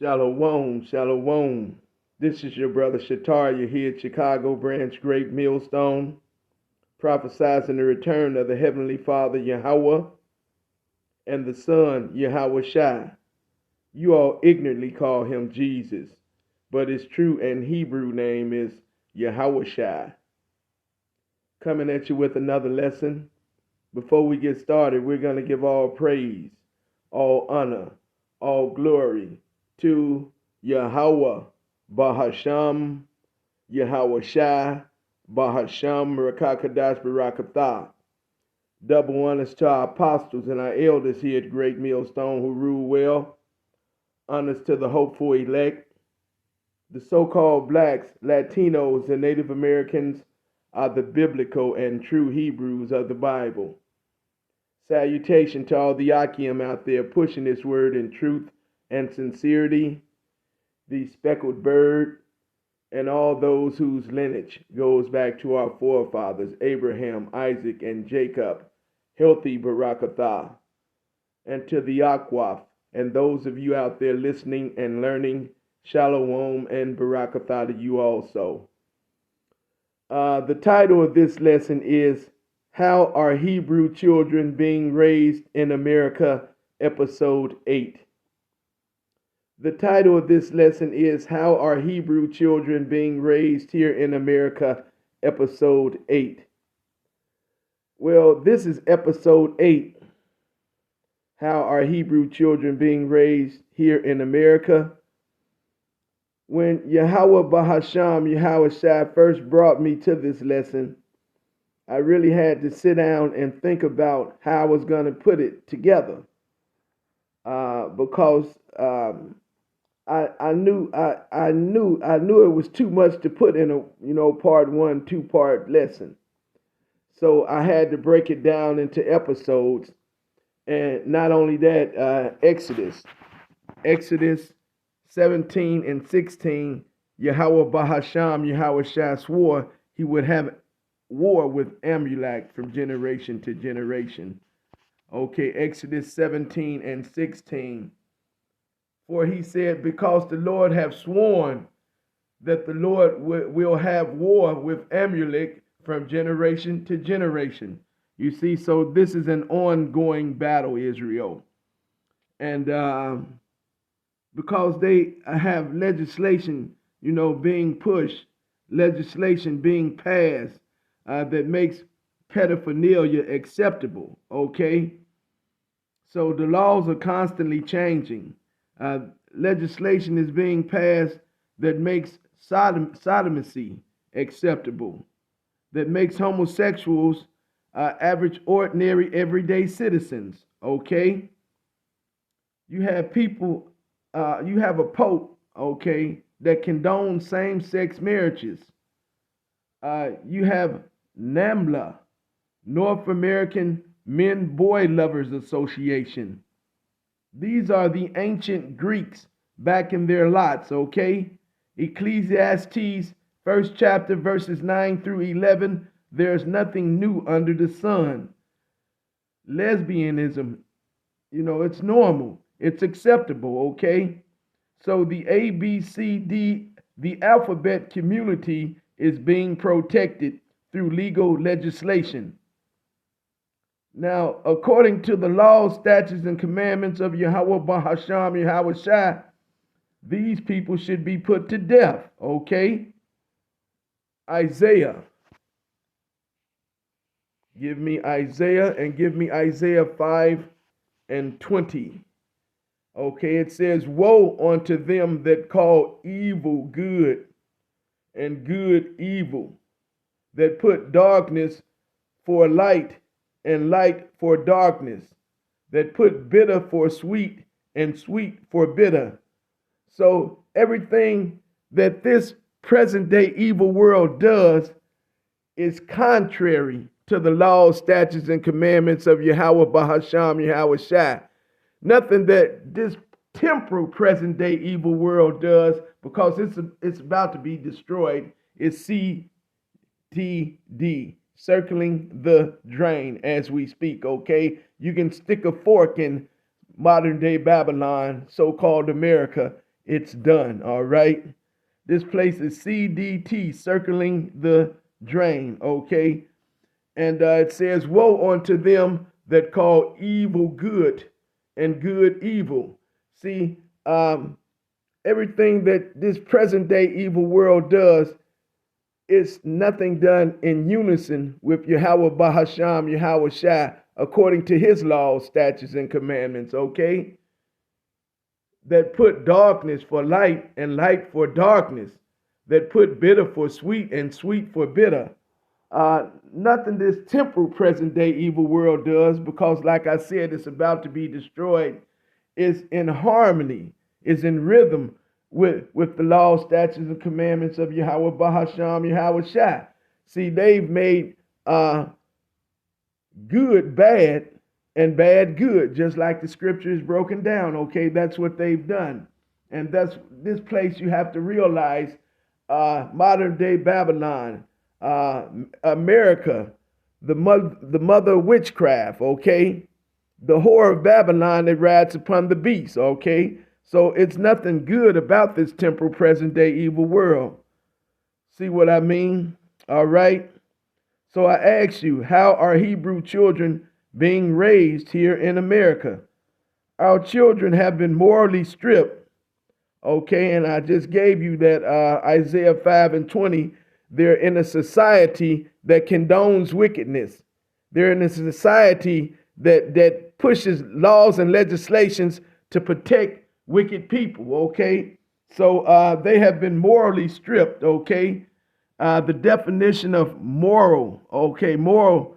Shalom, shalom. This is your brother Shataria here at Chicago Branch Great Millstone, prophesizing the return of the Heavenly Father Yahweh and the Son Yahweh Shai. You all ignorantly call him Jesus, but his true and Hebrew name is Yahweh Shai. Coming at you with another lesson. Before we get started, we're going to give all praise, all honor, all glory to Yahweh, Bahasham, Yahweh Shai, Bahasham, Rakakadash, Barakatha. Double honors to our apostles and our elders here at Great Millstone who rule well. Honors to the hopeful elect. The so-called blacks, Latinos, and Native Americans are the biblical and true Hebrews of the Bible. Salutation to all the Akim out there pushing this word in truth and sincerity, the speckled bird, and all those whose lineage goes back to our forefathers, Abraham, Isaac, and Jacob, healthy Barakatha, and to the Akwaf, and those of you out there listening and learning, Shalom and Barakatha to you also. The title of this lesson is How Are Hebrew Children Being Raised in America, Episode 8. The title of this lesson is How Are Hebrew Children Being Raised Here in America, Episode 8. Well, this is Episode 8. How are Hebrew children being raised here in America? When Yahweh Bahasham, Yahweh Shai first brought me to this lesson, I really had to sit down and think about how I was going to put it together. Because I knew it was too much to put in a part one, 2-part lesson. So I had to break it down into episodes. And not only that, Exodus 17 and 16, Yahweh Bahasham, Yahweh Shai swore he would have war with Amalek from generation to generation. Okay, Exodus 17 and 16. For he said, because the Lord have sworn that the Lord will have war with Amalek from generation to generation. You see, so this is an ongoing battle, Israel. And because they have legislation, being pushed, legislation being passed that makes pedophilia acceptable, okay? So the laws are constantly changing. Legislation is being passed that makes sodomy acceptable, that makes homosexuals average, ordinary, everyday citizens, okay? You have people, you have a pope, okay, that condones same-sex marriages. You have NAMBLA, North American Men-Boy Lovers Association. These are the ancient Greeks back in their lots, okay? Ecclesiastes, 1st chapter, verses 9 through 11, there's nothing new under the sun. Lesbianism, it's normal. It's acceptable, okay? So the ABCD, the alphabet community is being protected through legal legislation. Now, according to the laws, statutes, and commandments of Yahweh Bahasham, Yahweh Shai, these people should be put to death, okay? Isaiah. Give me Isaiah and give me Isaiah 5 and 20. Okay, it says, woe unto them that call evil good and good evil, that put darkness for light and light for darkness, that put bitter for sweet and sweet for bitter. So everything that this present day evil world does is contrary to the laws, statutes, and commandments of Yahweh Bahasham, Yahweh Shai. Nothing that this temporal present day evil world does, because it's about to be destroyed, is CTD, circling the drain as we speak, okay? You can stick a fork in modern day Babylon, so-called America, it's done, all right? This place is CDT, circling the drain, okay? And it says, woe unto them that call evil good and good evil. See, everything that this present day evil world does is nothing done in unison with Yahweh Bahasham, Yahweh Shai, according to his laws, statutes, and commandments, okay? That put darkness for light and light for darkness, that put bitter for sweet and sweet for bitter. Nothing this temporal present day evil world does, because like I said, it's about to be destroyed, is in harmony, is in rhythm with the law, statutes, and commandments of Yahweh Bahasham, Yahweh Shai. See, they've made good bad and bad good, just like the scripture is broken down, okay? That's what they've done. And that's this place you have to realize, modern day Babylon, America, the mother of witchcraft, okay? The whore of Babylon that rides upon the beast, okay? So it's nothing good about this temporal present day evil world. See what I mean? All right. So I ask you, how are Hebrew children being raised here in America? Our children have been morally stripped. Okay, and I just gave you that Isaiah 5:20. They're in a society that condones wickedness. They're in a society that pushes laws and legislations to protect wicked people, okay? So they have been morally stripped, okay? The definition of moral, okay, moral,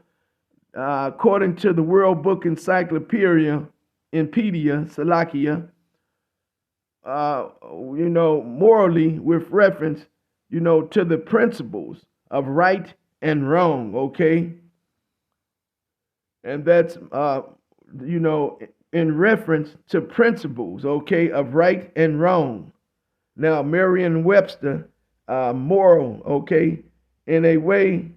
according to the World Book Encyclopedia, Salakia, morally with reference, to the principles of right and wrong, okay? And that's, in reference to principles, okay, of right and wrong. Now, Merriam-Webster, moral, okay, in a way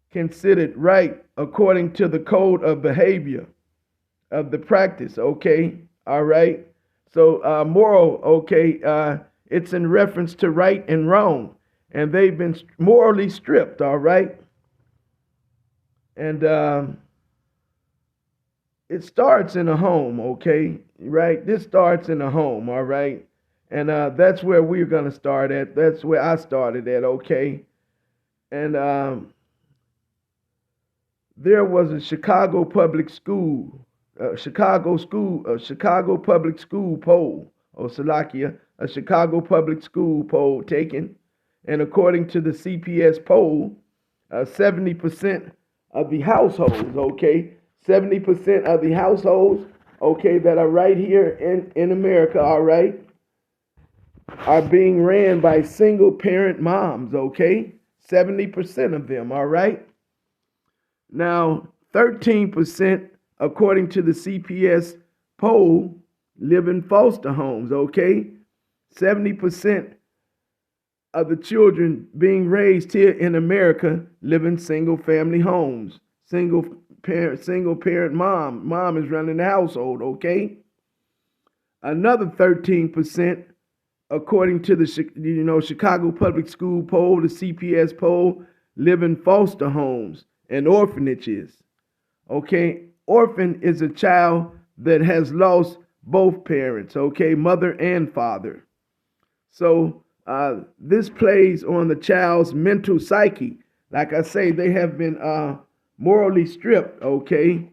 considered right according to the code of behavior of the practice, okay, all right? So moral, okay, it's in reference to right and wrong, and they've been morally stripped, all right? And it starts in a home, okay, right? This starts in a home, all right? And that's where we're going to start at. That's where I started at, okay? And there was a Chicago public school, Chicago public school poll, or Salakia, a Chicago public school poll taken. And according to the CPS poll, 70% of the households, okay, 70% of the households, okay, that are right here in America, all right, are being ran by single parent moms, okay? 70% of them, all right? Now, 13%, according to the CPS poll, live in foster homes, okay? 70% of the children being raised here in America live in single family homes. Single parent mom. Mom is running the household, okay? Another 13%, according to the Chicago Public School poll, the CPS poll, live in foster homes and orphanages. Okay, orphan is a child that has lost both parents, okay, mother and father. So this plays on the child's mental psyche. Like I say, they have been morally stripped, okay?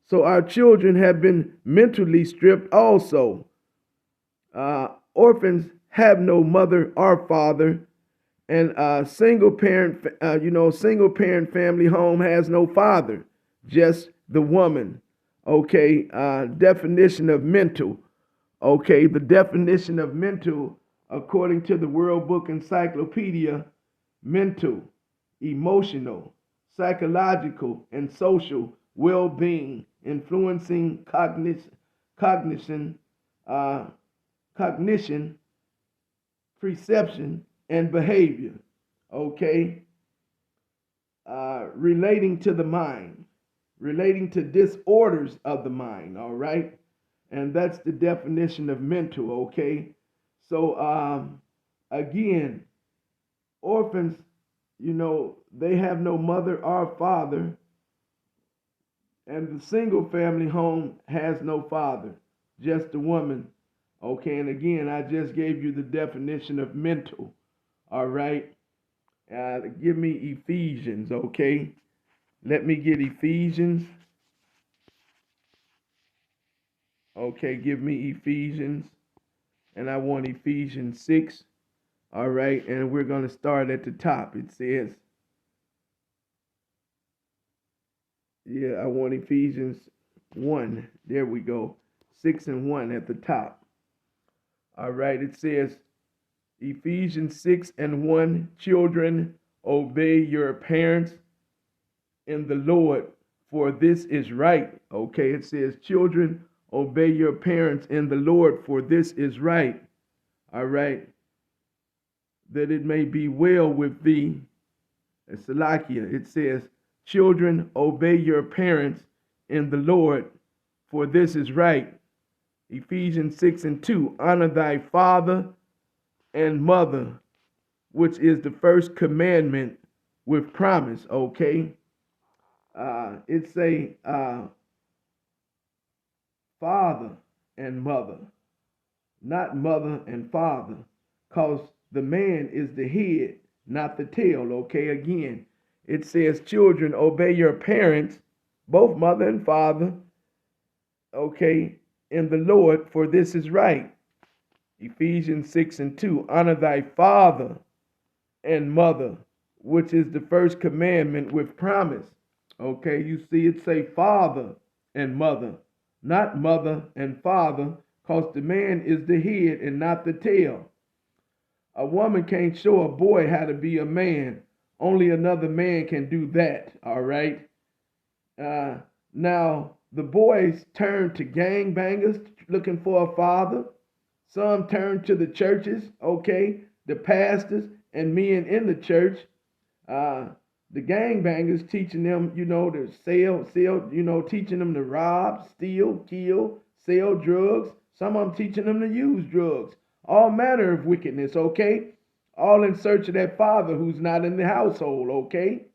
So our children have been mentally stripped also. Orphans have no mother or father, and single parent family home has no father, just the woman. Okay, definition of mental. Okay, the definition of mental, according to the World Book Encyclopedia, mental, emotional, psychological, and social well-being, influencing cognition, perception, and behavior, okay? Relating to the mind, relating to disorders of the mind, all right? And that's the definition of mental, okay? So again, orphans, they have no mother or father, and the single family home has no father, just the woman. Okay, and again, I just gave you the definition of mental. All right, give me Ephesians. Okay, let me get Ephesians. Okay, give me Ephesians, and I want Ephesians 6. All right, and we're going to start at the top. It says, I want Ephesians 1. There we go. 6 and 1 at the top. All right, it says, Ephesians 6 and 1, children, obey your parents in the Lord, for this is right. Okay, it says, children, obey your parents in the Lord, for this is right. All right, that it may be well with thee. Salakia, it says, children, obey your parents in the Lord, for this is right. Ephesians 6 and 2, honor thy father and mother, which is the first commandment with promise. Okay, it say father and mother, not mother and father, cause the man is the head, not the tail. Okay, again, it says, children, obey your parents, both mother and father, okay, in the Lord, for this is right. Ephesians 6 and 2, honor thy father and mother, which is the first commandment with promise. Okay, you see it say father and mother, not mother and father, because the man is the head and not the tail. A woman can't show a boy how to be a man. Only another man can do that, all right? Now, the boys turn to gangbangers looking for a father. Some turn to the churches, okay, the pastors and men in the church. The gangbangers teaching them, to sell, teaching them to rob, steal, kill, sell drugs. Some of them teaching them to use drugs. All manner of wickedness, okay? All in search of that father who's not in the household, okay?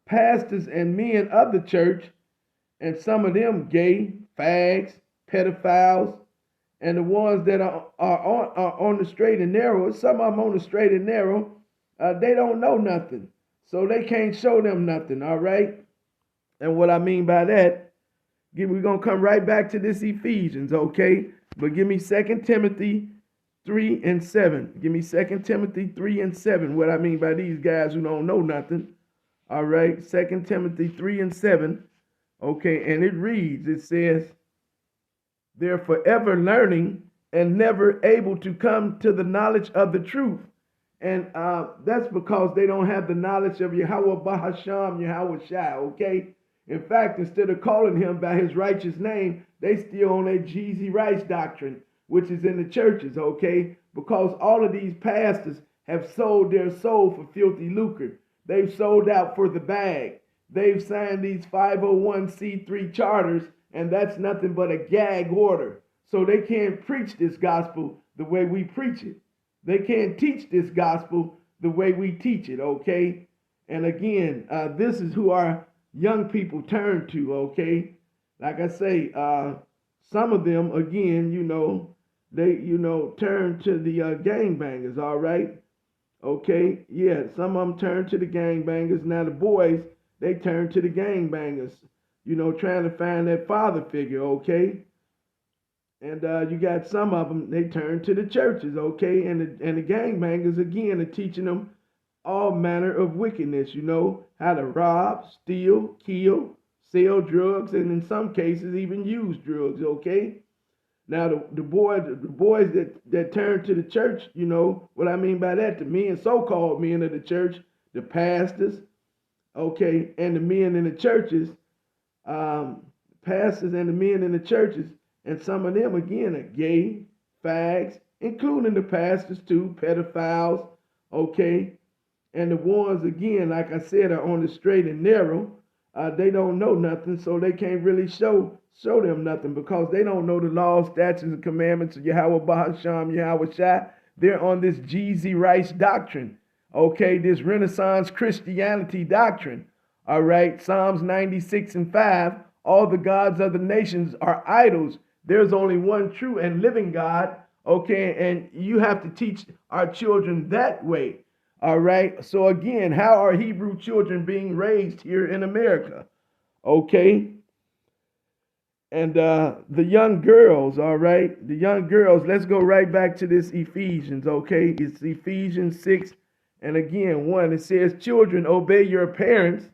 Pastors and men of the church, and some of them gay, fags, pedophiles, and the ones that are on the straight and narrow, some of them on the straight and narrow, they don't know nothing. So they can't show them nothing, all right? And what I mean by that, we're going to come right back to this Ephesians, okay? But give me 2 Timothy 3 and 7. Give me 2 Timothy 3 and 7. What I mean by these guys who don't know nothing. All right, 2 Timothy 3 and 7. Okay, and it reads, it says, they're forever learning and never able to come to the knowledge of the truth. And that's because they don't have the knowledge of Yahweh Bahasham, Yahweh Shai, okay? In fact, instead of calling him by his righteous name, they still on a Jeezy Rice doctrine, which is in the churches, okay? Because all of these pastors have sold their soul for filthy lucre. They've sold out for the bag. They've signed these 501c3 charters, and that's nothing but a gag order. So they can't preach this gospel the way we preach it. They can't teach this gospel the way we teach it, okay? And again, this is who our young people turn to, okay? Like I say, some of them, again, they, turn to the gangbangers, all right? Okay, yeah, some of them turn to the gangbangers. Now the boys, they turn to the gangbangers, trying to find that father figure, okay? And you got some of them, they turn to the churches, okay? And the gangbangers, again, are teaching them all manner of wickedness, how to rob, steal, kill, sell drugs, and in some cases even use drugs, okay? Now, the boys that turn to the church, what I mean by that, the men, so-called men of the church, the pastors, okay, and the men in the churches, pastors and the men in the churches, and some of them, again, are gay, fags, including the pastors too, pedophiles, okay, and the ones, again, like I said, are on the straight and narrow. They don't know nothing, so they can't really show them nothing because they don't know the laws, statutes, and commandments of Yahweh Bahasham, Yahweh Shai. They're on this Jeezy Rice doctrine, okay, this Renaissance Christianity doctrine. All right, Psalms 96:5, all the gods of the nations are idols. There's only one true and living God, okay, and you have to teach our children that way. All right. So again, how are Hebrew children being raised here in America? Okay. And the young girls, all right, the young girls, let's go right back to this Ephesians, okay? It's Ephesians 6, and again, 1, it says, children, obey your parents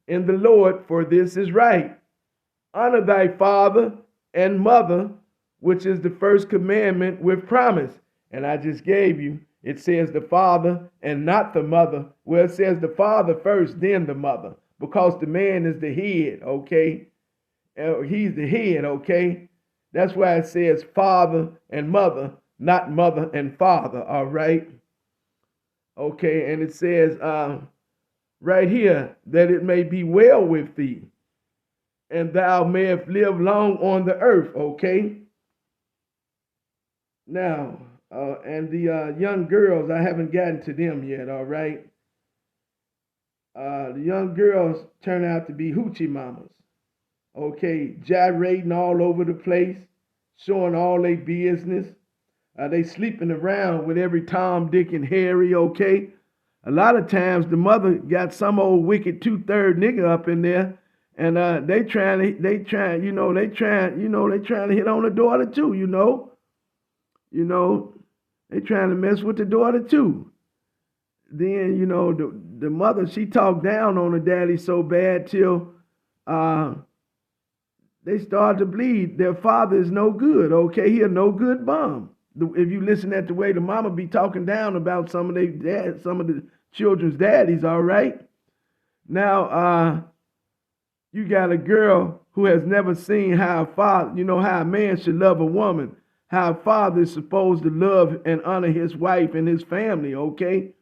in the Lord, for this is right. Honor thy father and mother, which is the first commandment with promise. And I just gave you, it says the father and not the mother. Well, it says the father first, then the mother, because the man is the head, okay? He's the head, okay? That's why it says father and mother, not mother and father, all right? Okay, and it says right here that it may be well with thee and thou mayest live long on the earth, okay? Now, and the young girls, I haven't gotten to them yet, all right? The young girls turn out to be hoochie mamas. Okay, gyrating all over the place, showing all their business. They sleeping around with every Tom, Dick, and Harry, okay? A lot of times the mother got some old wicked 2/3 nigga up in there, and they trying to hit on the daughter too, they trying to mess with the daughter too. Then, the mother, she talked down on the daddy so bad till they start to bleed. Their father is no good, okay? He a no good bum. If you listen at the way the mama be talking down about some of the children's daddies, all right? Now, you got a girl who has never seen how a father, how a man should love a woman, how a father is supposed to love and honor his wife and his family, okay?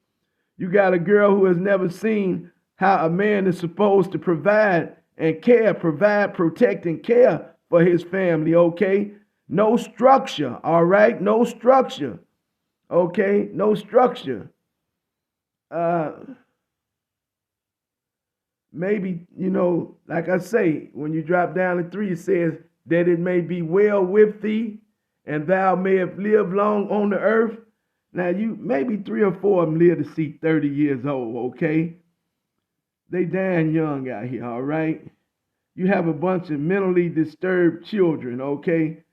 You got a girl who has never seen how a man is supposed to provide, protect, and care for his family, okay? No structure, all right? No structure, okay? No structure. Maybe, like I say, when you drop down to 3, it says that it may be well with thee and thou mayest live long on the earth. Now, maybe 3 or 4 of them live to see 30 years old, okay? They dying young out here, all right? You have a bunch of mentally disturbed children, okay?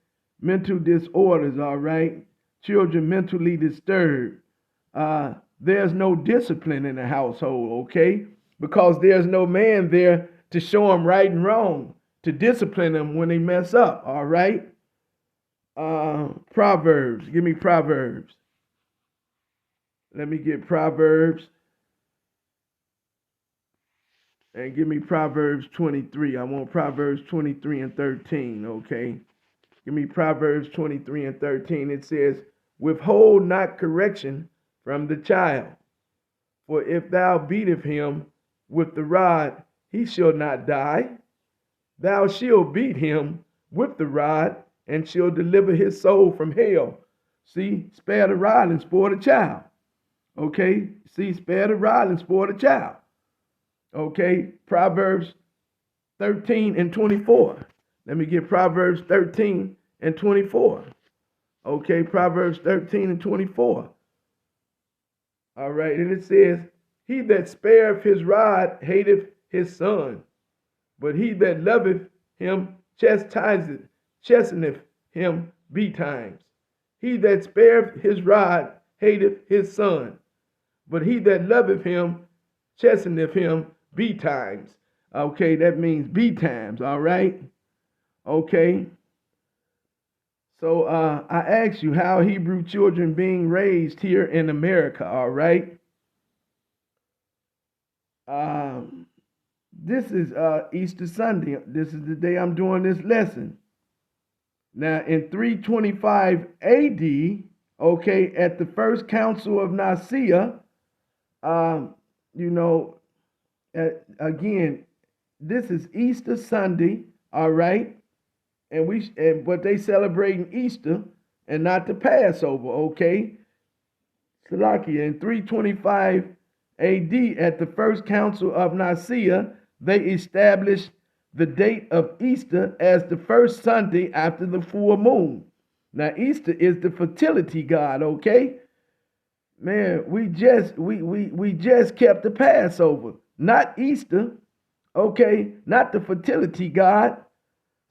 Mental disorders, all right? Children mentally disturbed. There's no discipline in the household, okay? Because there's no man there to show them right and wrong, to discipline them when they mess up, all right? Proverbs. Give me Proverbs. Let me get Proverbs. And give me Proverbs 23. I want Proverbs 23 and 13, okay? Give me Proverbs 23 and 13. It says, withhold not correction from the child, for if thou beatest him with the rod, he shall not die. Thou shalt beat him with the rod, and shall deliver his soul from hell. See, spare the rod and spoil the child. Okay? See, spare the rod and spoil the child. Okay? Proverbs 13 and 24. Let me get Proverbs 13 and 24. Okay, Proverbs 13 and 24. All right, and it says, he that spareth his rod hateth his son, but he that loveth him chasteneth him betimes. He that spareth his rod hateth his son, but he that loveth him chasteneth him betimes. Okay, that means betimes, all right? Okay. So I asked you, how Hebrew children being raised here in America, all right? This is Easter Sunday. This is the day I'm doing this lesson. Now, in 325 AD, okay, at the first council of Nicaea, again, this is Easter Sunday, all right? But they celebrating Easter and not the Passover, okay? Salakia, in 325 AD, at the First Council of Nicaea, they established the date of Easter as the first Sunday after the full moon. Now, Easter is the fertility god, okay? Man, we just kept the Passover, not Easter, okay? Not the fertility god.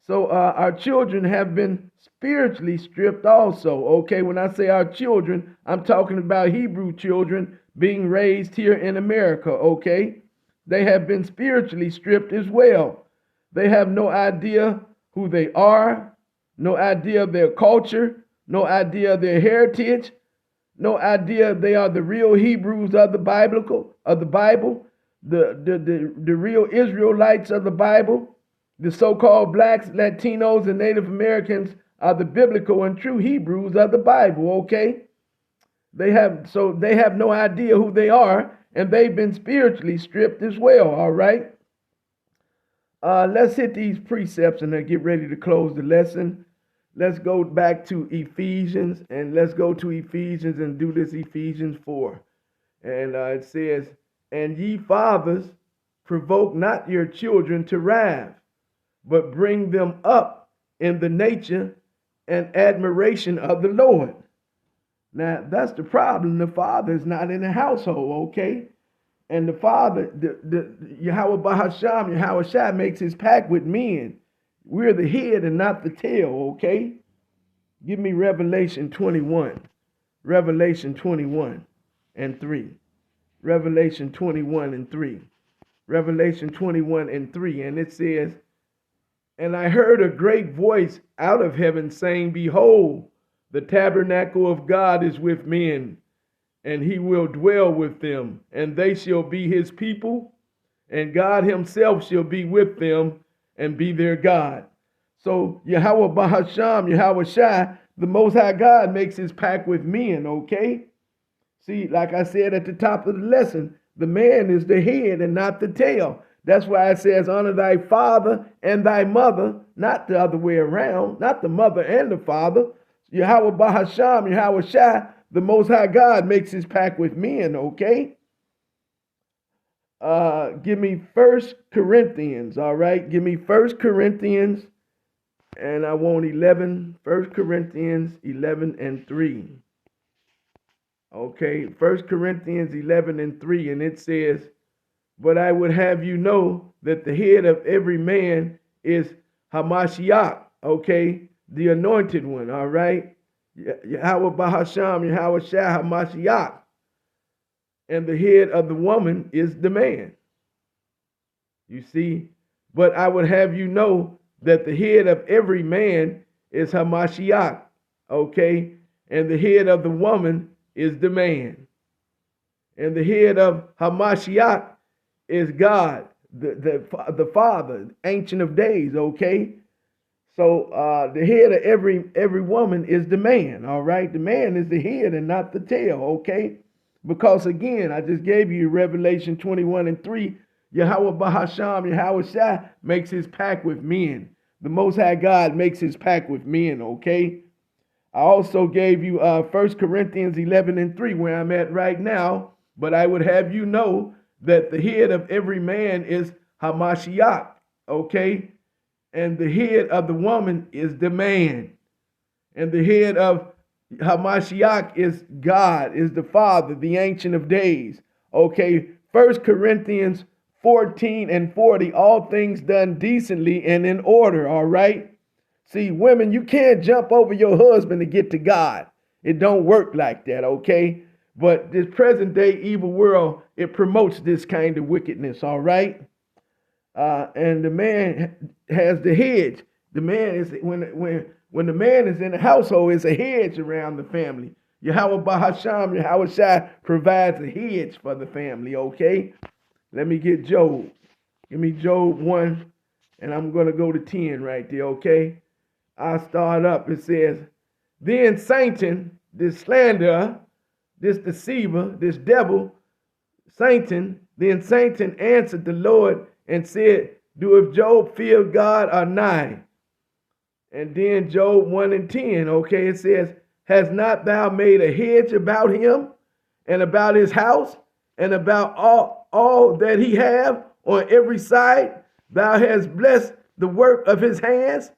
So our children have been spiritually stripped also, okay? When I say our children, I'm talking about Hebrew children being raised here in America, okay? They have been spiritually stripped as well. They have no idea who they are, no idea of their culture, no idea of their heritage, no idea they are the real Hebrews of the Bible, the real Israelites of the Bible. The so-called blacks, Latinos, and Native Americans are the biblical and true Hebrews of the Bible, okay? They have no idea who they are, and they've been spiritually stripped as well, all right? Let's hit these precepts and then get ready to close the lesson. Let's go back to Ephesians, and let's go to Ephesians and do this Ephesians 4. And it says, "And ye fathers, provoke not your children to wrath, but bring them up in the nature and admiration of the Lord." Now, that's the problem. The father is not in the household, okay? And the father, the Yahweh Bahasham, Yahweh Shai, makes his pact with men. We're the head and not the tail, okay? Give me Revelation 21. Revelation 21 and 3. Revelation 21 and 3. Revelation 21 and 3. And it says, "And I heard a great voice out of heaven saying, Behold, the tabernacle of God is with men, and he will dwell with them, and they shall be his people, and God himself shall be with them and be their God." So Yahweh Bahasham, Yahweh Shai, the Most High God, makes his pact with men, okay? See, like I said at the top of the lesson, the man is the head and not the tail. That's why it says, honor thy father and thy mother, not the other way around, not the mother and the father. Yahweh Bahasham, Yahweh Shai, the Most High God, makes his pact with men, okay? Give me 1 Corinthians, all right? Give me 1 Corinthians, and I want 1 Corinthians 11 and 3. Okay, 1 Corinthians 11 and 3, and it says, "But I would have you know that the head of every man is Hamashiach," okay, the anointed one, all right? Yahweh Bahasham, Yahweh Shai Hamashiach. And the head of the woman is the man. You see, "But I would have you know that the head of every man is Hamashiach," okay? And the head of the woman is the man. And the head of Hamashiach is God, the Father, Ancient of Days, okay? So the head of every woman is the man, all right? The man is the head and not the tail, okay? Because again, I just gave you Revelation 21 and 3. Yahweh Bahasham, Yahweh Shai makes his pact with men. The Most High God makes his pact with men, okay? I also gave you 1 Corinthians 11 and 3, where I'm at right now. "But I would have you know that the head of every man is Hamashiach," okay? And the head of the woman is the man. And the head of Hamashiach is God, is the Father, the Ancient of Days. Okay, 1 Corinthians 14 and 40, all things done decently and in order, all right? See, women, you can't jump over your husband to get to God. It don't work like that, okay? But this present day evil world, it promotes this kind of wickedness, all right? And the man has the hedge. The man is, when the man is in the household, it's a hedge around the family. Yahweh Bahasham, Yahweh Shai provides a hedge for the family, okay? Let me get Job. Give me Job 1, and I'm going to go to 10 right there, okay? I'll start up. It says, "Then Satan, this slanderer, this deceiver, this devil, Satan, then Satan answered the Lord and said, Doeth Job fear God or not? And then Job 1 and 10, okay, it says, has not thou made a hedge about him and about his house and about all that he have on every side? Thou hast blessed the work of his hands,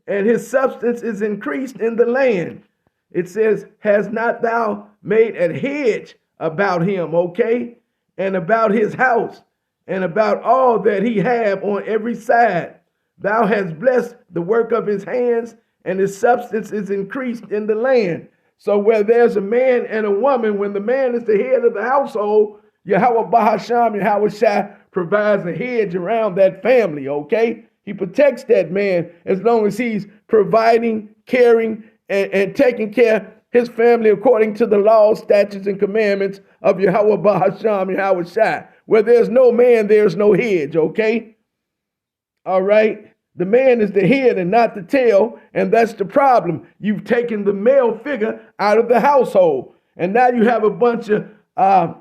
and his substance is increased in the land. It says, has not thou made a hedge about him, okay, and about his house, and about all that he have on every side? Thou hast blessed the work of his hands, and his substance is increased in the land. So where there's a man and a woman, when the man is the head of the household, Yahweh Bahasham, Yahweh Shai provides a hedge around that family, okay? He protects that man as long as he's providing, caring, and taking care of his family according to the laws, statutes, and commandments of Yahweh Bahasham, Yahweh Shai. Where there's no man, there's no hedge, okay? All right? The man is the head and not the tail, and that's the problem. You've taken the male figure out of the household, and now you have a bunch of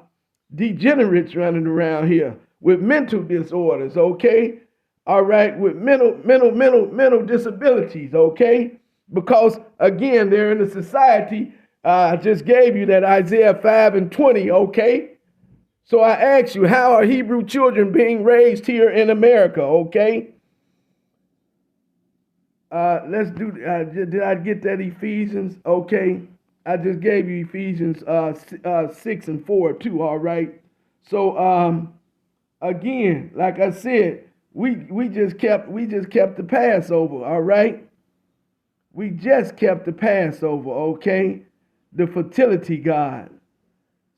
degenerates running around here with mental disorders, okay? All right, with mental disabilities, okay? Because, again, they're in a society, I just gave you that Isaiah 5 and 20, okay? So I ask you, how are Hebrew children being raised here in America, okay? Let's do, did I get that Ephesians? Okay. I just gave you Ephesians 6 and 4 too, all right? So, again, like I said, we just kept the Passover, all right? We just kept the Passover, okay? The fertility god.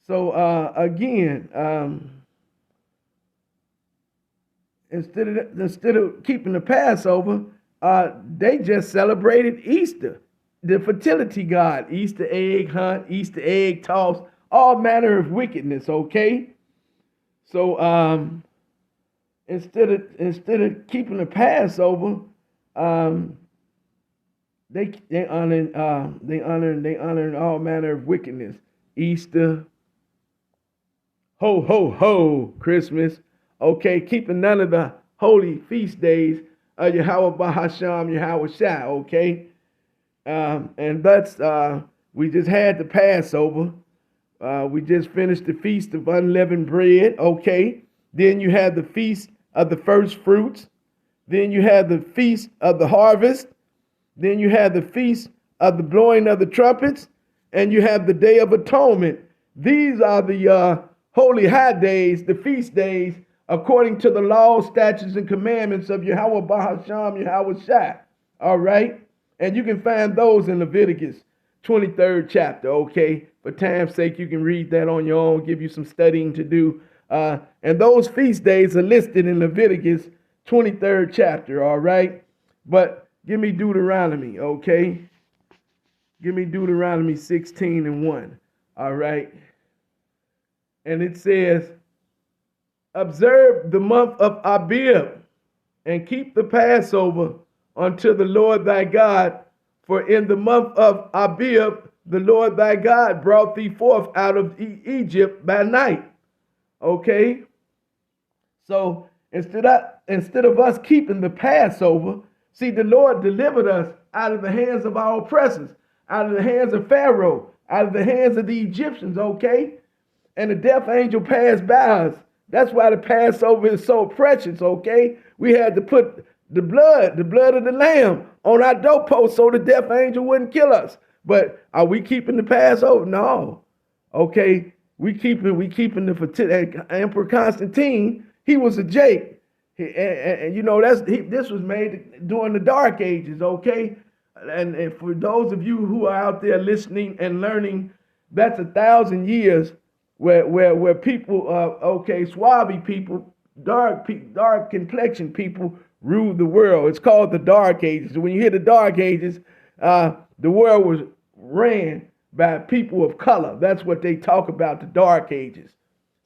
So, again, instead of keeping the Passover, they just celebrated Easter, the fertility god, Easter egg hunt, Easter egg toss, all manner of wickedness, okay? So instead of keeping the Passover, they honoring all manner of wickedness. Easter, ho ho ho, Christmas, okay, keeping none of the holy feast days of Yahweh Bahasham, Yahweh Shai, okay? And that's, we just had the Passover. We just finished the Feast of Unleavened Bread, okay? Then you had the Feast of the First Fruits. Then you had the Feast of the Harvest. Then you had the Feast of the Blowing of the Trumpets. And you have the Day of Atonement. These are the holy high days, the feast days, according to the laws, statutes, and commandments of Yahweh Bahasham, Yahweh Shai. All right? And you can find those in Leviticus 23rd chapter, okay? For time's sake, you can read that on your own, give you some studying to do. And those feast days are listed in Leviticus 23rd chapter, all right? But give me Deuteronomy, okay? Give me Deuteronomy 16 and 1, all right? And it says, observe the month of Abib and keep the Passover unto the Lord thy God. For in the month of Abib, the Lord thy God brought thee forth out of Egypt by night. Okay? So instead of us keeping the Passover, see, the Lord delivered us out of the hands of our oppressors, out of the hands of Pharaoh, out of the hands of the Egyptians, okay? And the death angel passed by us. That's why the Passover is so precious, okay? We had to put the blood of the lamb on our doorpost so the death angel wouldn't kill us. But are we keeping the Passover? No. Okay, we keeping the Emperor Constantine. He was a Jake. And you know, this was made during the Dark Ages, okay? And for those of you who are out there listening and learning, that's 1,000 years where people, Swabi people, dark complexion people ruled the world. It's called the Dark Ages. When you hear the Dark Ages, the world was ran by people of color. That's what they talk about, the Dark Ages.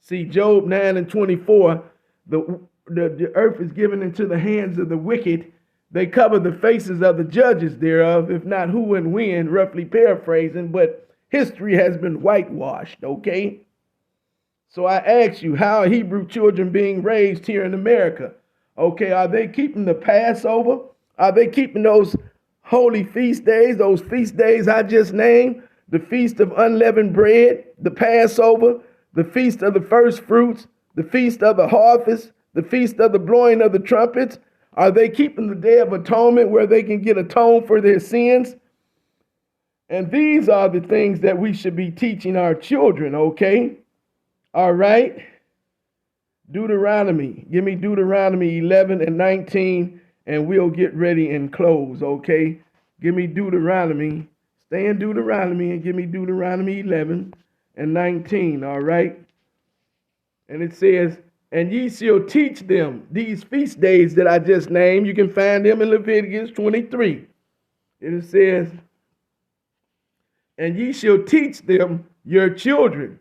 See, Job 9 and 24, the earth is given into the hands of the wicked. They cover the faces of the judges thereof, if not who and when, roughly paraphrasing, but history has been whitewashed, okay? So I ask you, how are Hebrew children being raised here in America? Okay, are they keeping the Passover? Are they keeping those holy feast days, those feast days I just named? The Feast of Unleavened Bread, the Passover, the Feast of the First Fruits, the Feast of the Harvest, the Feast of the Blowing of the Trumpets? Are they keeping the Day of Atonement where they can get atoned for their sins? And these are the things that we should be teaching our children, okay? All right. Deuteronomy. Give me Deuteronomy 11 and 19, and we'll get ready and close, okay? Give me Deuteronomy. Stay in Deuteronomy and give me Deuteronomy 11 and 19, all right? And it says, and ye shall teach them these feast days that I just named. You can find them in Leviticus 23. And it says, and ye shall teach them your children,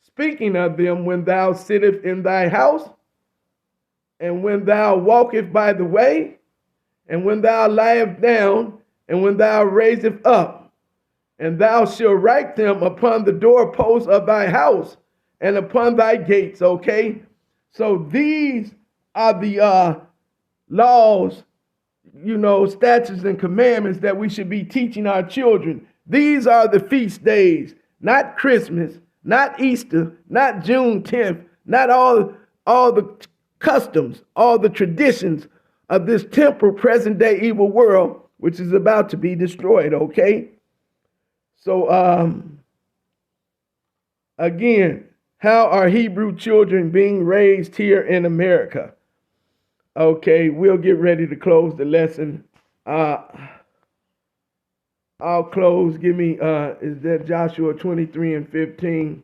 speaking of them when thou sittest in thy house, and when thou walkest by the way, and when thou liest down, and when thou raisest up. And thou shalt write them upon the doorposts of thy house and upon thy gates, okay? So these are the laws, statutes and commandments that we should be teaching our children. These are the feast days, not Christmas, not Easter, not June 10th, not all the customs, all the traditions of this temporal present day evil world, which is about to be destroyed, okay? So, again, how are Hebrew children being raised here in America? Okay, we'll get ready to close the lesson. I'll close. Give me, is that Joshua 23 and 15?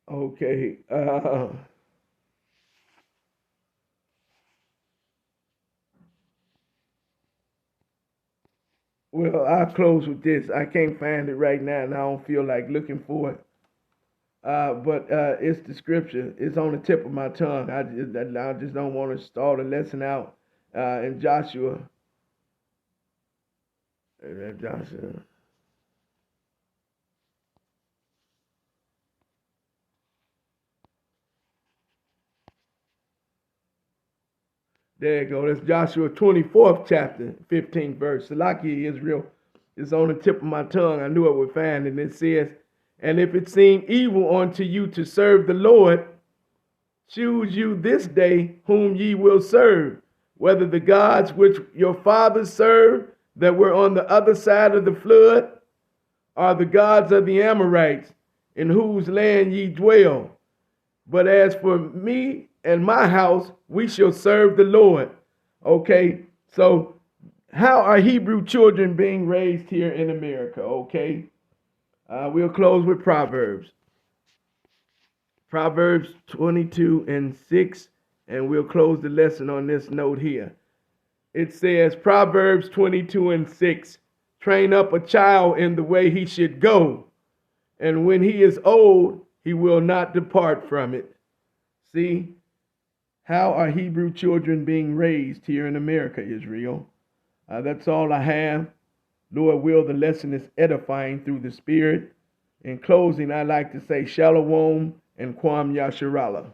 Okay. Well, I'll close with this. I can't find it right now, and I don't feel like looking for it. But it's the scripture. It's on the tip of my tongue. I just don't want to start the lesson out in Joshua. Joshua. There you go. That's Joshua 24th chapter, 15th verse. Salaki, Israel, is on the tip of my tongue. I knew I would find it. And it says, and if it seem evil unto you to serve the Lord, choose you this day whom ye will serve, whether the gods which your fathers served that were on the other side of the flood, or the gods of the Amorites, in whose land ye dwell. But as for me and my house, we shall serve the Lord. Okay, so how are Hebrew children being raised here in America? Okay, we'll close with Proverbs. Proverbs 22 and 6, and we'll close the lesson on this note here. It says, Proverbs 22 and 6, train up a child in the way he should go, and when he is old, he will not depart from it. See, how are Hebrew children being raised here in America, Israel? That's all I have. Lord will, the lesson is edifying through the Spirit. In closing, I'd like to say Shalom and Kwam Yasharallah.